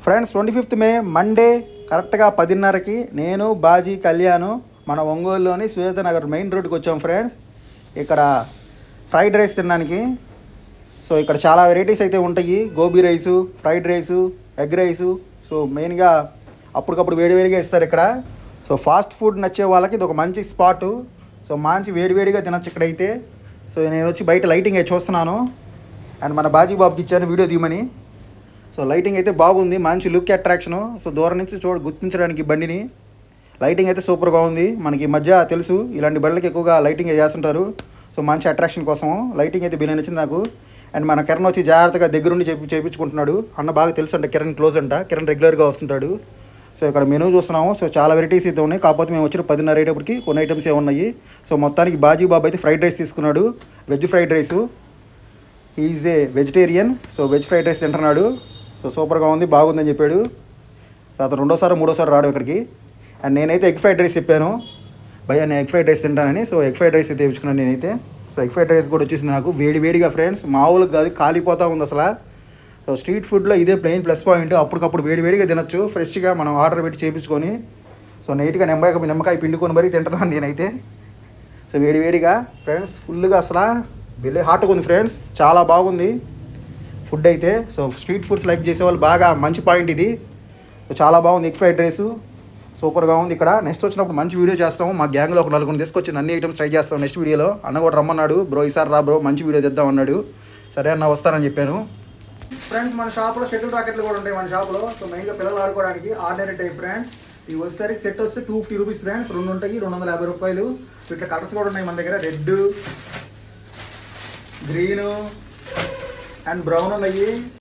Friends 25th మే Monday కరెక్ట్గా 10:30కి నేను బాజీ కళ్యాణ్ మన ఒంగోలులోని శ్వేత నగర్ మెయిన్ రోడ్కి వచ్చాం ఫ్రెండ్స్. ఇక్కడ ఫ్రైడ్ రైస్ తినడానికి. సో ఇక్కడ చాలా వెరైటీస్ అయితే ఉంటాయి. Gobi rice, fried rice, egg rice. So మెయిన్గా అప్పటికప్పుడు వేడివేడిగా ఇస్తారు ఇక్కడ. సో ఫాస్ట్ ఫుడ్ నచ్చే వాళ్ళకి ఇది ఒక మంచి స్పాటు. సో మంచి వేడివేడిగా తినచ్చు ఇక్కడైతే. సో నేను వచ్చి బయట లైటింగ్ అయితే చూస్తున్నాను అండ్ మన బాజీ బాబుకి ఇచ్చాను వీడియో తీయమని. సో లైటింగ్ అయితే బాగుంది, మంచి లుక్ అట్రాక్షను. సో దూరం నుంచి గుర్తించడానికి బండిని లైటింగ్ అయితే సూపర్గా ఉంది. మనకి ఈ మధ్య తెలుసు ఇలాంటి బండ్లకి ఎక్కువగా లైటింగ్ చేస్తుంటారు. సో మంచి అట్రాక్షన్ కోసం లైటింగ్ అయితే బిల్లు నచ్చింది నాకు. అండ్ మన కిరణ్ వచ్చి జాగ్రత్తగా దగ్గరుండి చేయించుకుంటున్నాడు. అన్న బాగా తెలుసు అంట, కిరణ్ క్లోజ్ అంట, కిరణ్ రెగ్యులర్గా వస్తుంటాడు. సో ఇక్కడ మెనూ చూస్తున్నాము. సో చాలా వెరైటీస్ అయితే ఉన్నాయి. కాకపోతే మేము వచ్చిన 10:30 అయ్యేటప్పటికి కొన్ని ఐటమ్స్ ఏ ఉన్నాయి. సో మొత్తానికి బాజీ బాబు అయితే ఫ్రైడ్ రైస్ తీసుకున్నాడు, veg fried rice. Is a vegetarian. So veg fried rice తింటున్నాడు. సో సూపర్గా ఉంది, బాగుందని చెప్పాడు. సో అతను రెండోసారి మూడోసారి రాడు ఇక్కడికి. అండ్ నేనైతే ఎగ్ ఫ్రైడ్ రైస్ చెప్పాను, భయ్యా నేను ఎగ్ ఫ్రైడ్ రైస్ తింటానని. సో ఎగ్ ఫ్రైడ్ రైస్ అయితే తెచ్చుకున్నాను నేనైతే. సో ఎగ్ ఫ్రైడ్ రైస్ కూడా వచ్చేసింది నాకు వేడిగా ఫ్రెండ్స్. మామూలుగా కాదు, కాలిపోతూ ఉంది అసలు. సో స్ట్రీట్ ఫుడ్లో ఇదే ప్లెయిన్ ప్లస్ పాయింట్. అప్పటికప్పుడు వేడిగా తినొచ్చు ఫ్రెష్గా మనం ఆర్డర్ పెట్టి చేయించుకొని. సో నీట్గా నిమ్మకాయ పిండుకొని మరీ తింటున్నాను నేనైతే. సో వేడిగా ఫ్రెండ్స్, ఫుల్గా అసలు వెళ్ళే హాట్గా ఉంది ఫ్రెండ్స్, చాలా బాగుంది ఫుడ్ అయితే. సో స్ట్రీట్ ఫుడ్స్ లైక్ చేసేవాళ్ళు బాగా మంచి పాయింట్ ఇది. సో చాలా బాగుంది ఎగ్ ఫ్రైడ్ రైస్, సూపర్గా ఉంది ఇక్కడ. నెక్స్ట్ వచ్చినప్పుడు మంచి వీడియో చేస్తాము. మా గ్యాంగ్లో ఒక నలుగురిని తీసుకొచ్చి అన్ని ఐటమ్స్ ట్రై చేస్తాం నెక్స్ట్ వీడియోలో. అన్న కూడా రమ్మన్నాడు, బ్రో ఈసారి రా బ్రో మంచి వీడియో తెద్దాం అన్నాడు. సరే అన్న వస్తానని చెప్పాను. ఫ్రెండ్స్ మన షాప్లో షటిల్ రాకెట్లు కూడా ఉంటాయి మన షాప్లో. సో మెయిన్గా పిల్లలు ఆడుకోవడానికి ఆర్డినరీ టైప్ ఫ్రెండ్స్. ఇవి వచ్చేసరికి సెట్ వస్తే 250 రూపీస్ ఫ్రెండ్స్. 2 ఉంటాయి, 250 రూపాయలు. ఇట్లా కలర్స్ కూడా ఉన్నాయి మన దగ్గర, రెడ్, గ్రీను అండ్ బ్రౌన్ ఉన్నాయి.